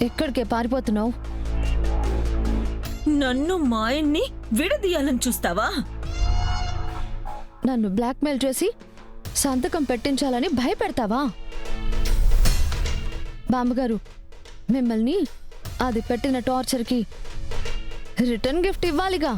ఎక్కడికే పారిపోతున్నావు? నన్ను మా ఆయన్ని విడదీయాలని చూస్తావా? నన్ను బ్లాక్మెయిల్ చేసి సంతకం పెట్టించాలని భయపెడతావా? బామ్మగారు, మిమ్మల్ని అది పెట్టిన టార్చర్కి రిటర్న్ గిఫ్ట్ ఇవ్వాలిగా.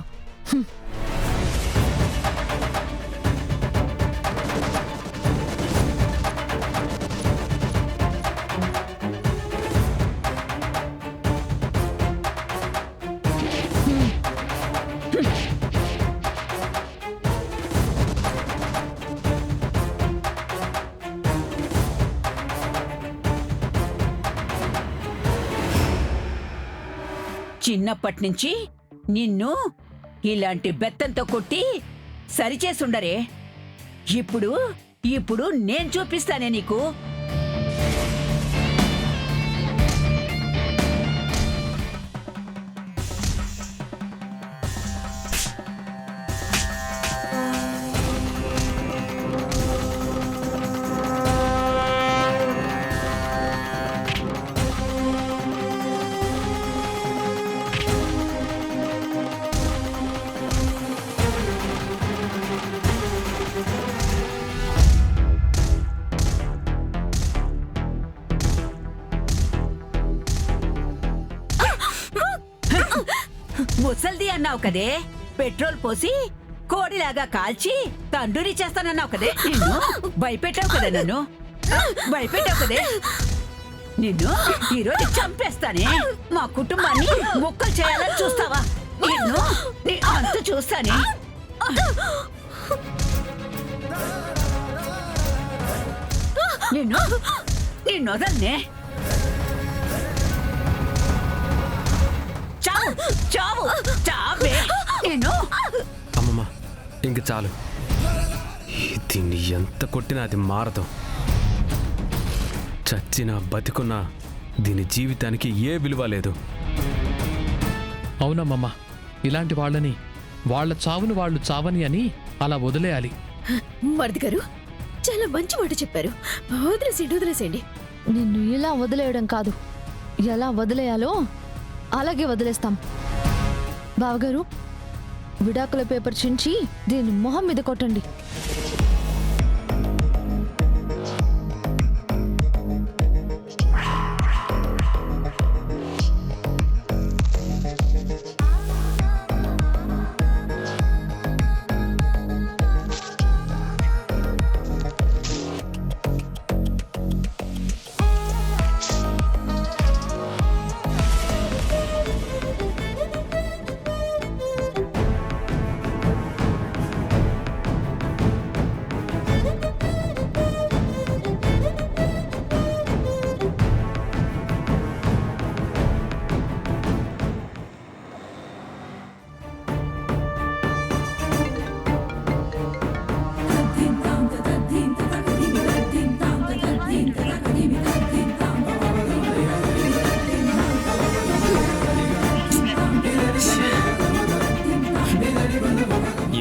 చిన్నప్పటినుంచి నిన్ను ఇలాంటి బెత్తంతో కొట్టి సరిచేసుండరే. ఇప్పుడు నేను చూపిస్తానే నీకు. ముసల్ది అన్నావు కదే, పెట్రోల్ పోసి కోడిలాగా కాల్చి తండ్రి చేస్తానన్నావు కదే. నిన్ను భయపెట్టావు కదా, నన్ను భయపెట్టావు కదే. నిన్ను ఈరోజు చంపేస్తానే. మా కుటుంబాన్ని ముక్కలు చేయాలని చూస్తావా? నిన్ను అంత చూస్తానే. నిన్ను వదల్నే. చావు చావే నేను. అమ్మమ్మ, ఇంక చాలు. దీన్ని ఎంత కొట్టినా అది మారదు. చచ్చినా బతికున్నా దీని జీవితానికి ఏ విలువ లేదు. అవునమ్మమ్మ, ఇలాంటి వాళ్ళని వాళ్ళ చావును వాళ్ళు చావని అని అలా వదిలేయాలి. మరిది గారు చాలా మంచి మాట చెప్పారు. వదిలేసేయండి. నిన్ను ఇలా వదిలేయడం కాదు, ఎలా వదిలేయాలో అలాగే వదిలేస్తాం. బావగారు, విడాకుల పేపర్ చించి దీని మొహం మీద కొట్టండి.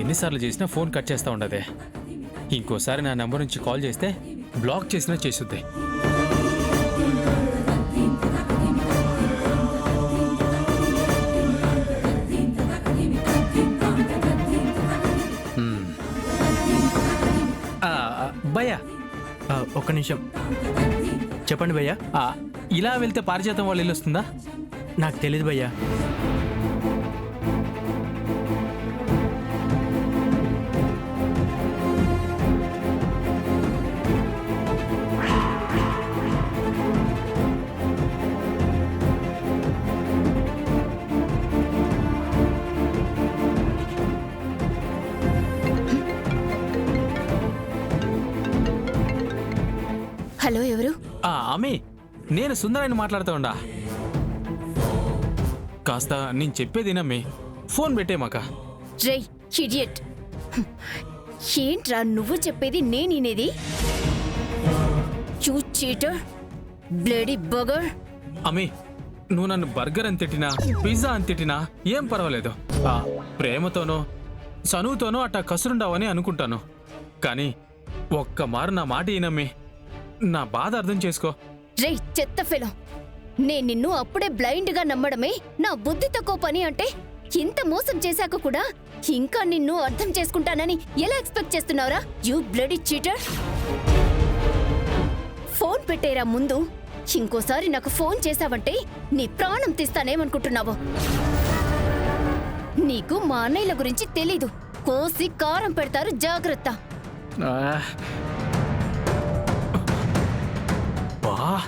ఎన్నిసార్లు చేసినా ఫోన్ కట్ చేస్తూ ఉండదే. ఇంకోసారి నా నెంబర్ నుంచి కాల్ చేస్తే బ్లాక్ చేసినా చేసుద్ది. భయ్యా, ఒక్క నిమిషం చెప్పండి భయ్యా. ఇలా వెళ్తే పారిజాతం వాళ్ళు ఇల్లు వస్తుందా? నాకు తెలీదు భయ్యా. హలో, ఎవరు? అమ్మి, నేను సుందరాన్ని మాట్లాడుతూ ఉండా. కాస్త నేను చెప్పేది నమ్మి ఫోన్ పెట్టేమాక. రేయ్ ఇడియట్, ఏంట్రా నువ్వు చెప్పేది నేను వినేది? You cheater, bloody bugger. అమ్మి, నువ్వు నన్ను బర్గర్ అని తిట్టినా పిజ్జా అని తిట్టినా ఏం పర్వాలేదు. ప్రేమతోనో చనువుతోనో అట్టా కసురుండావని అనుకుంటాను. కానీ ఒక్క మారు నా మాట ఈనమ్మి, నా బాధ అర్థం చేసుకో. రేయ్ చెత్త ఫెలో, నేను నిన్ను అప్పుడే బ్లైండ్ గా నమ్మడమే నా బుద్ధి తక్కువ పని అంటే ఇంత మోసం చేశాక కూడా ఇంకా నిన్ను అర్థం చేసుకుంటానని ఎలా ఎక్స్పెక్ట్ చేస్తున్నావురా యూ బ్లడీ చీటర్. ఫోన్ పెట్టేరా ముందు. ఇంకోసారి నాకు ఫోన్ చేశావంటే నీ ప్రాణం తీస్తానేమనుకుంటున్నావు? నీకు మా అన్నయ్యల గురించి తెలీదు. కోసి కారం పెడతారు, జాగ్రత్త. ఆ. బా.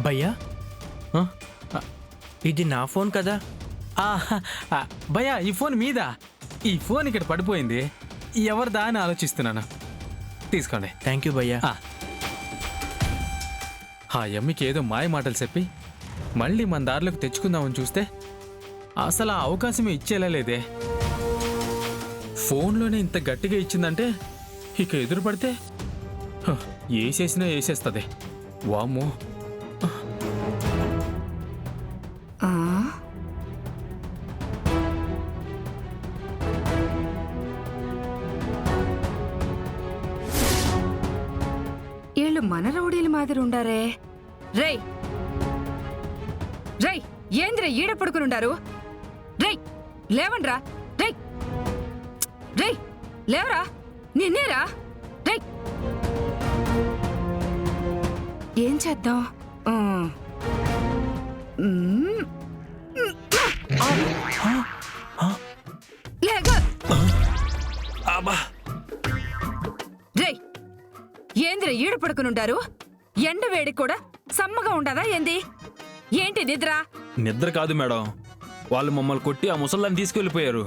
భయ్యా ఆ? ఇది నా ఫోన్ కదా? భయ్యా ఈ ఫోన్ మీద. ఈ ఫోన్ ఇక్కడ పడిపోయింది. ఎవరిదా అని ఆలోచిస్తున్నాను. తీసుకోండి. థ్యాంక్ యూ భయ్యా. ఆ యమ్మికి ఏదో మాయ మాటలు చెప్పి మళ్ళీ మన దారిలోకి తెచ్చుకుందామని చూస్తే అసలు ఆ అవకాశమే ఇచ్చేలా లేదే. ఫోన్లోనే ఇంత గట్టిగా ఇచ్చిందంటే ఇక ఎదురు పడితే ఏసేసినా వేసేస్తుంది. వామ్మో. వీళ్ళు మన రౌడీల మాదిరి ఉండారే. రేయ్ రేయ్ ఏంద్రా ఈడ పడుకునుండారు? రేయ్ లేవండ్రా. రేయ్ రేయ్ లేవరా, నిన్నేరా. రేయ్ ఏం చేద్దాం? లేక రేయ్ ఏంద్ర ఈడ పడుకునుంటారు? ఎండ వేడి కూడా సమ్మగా ఉండదా ఏంది? ఏంటి నిద్ర? నిద్ర కాదు మేడం, వాళ్ళు మమ్మల్ని కొట్టి ఆ ముసల్దాన్ని తీసుకెళ్ళిపోయారు.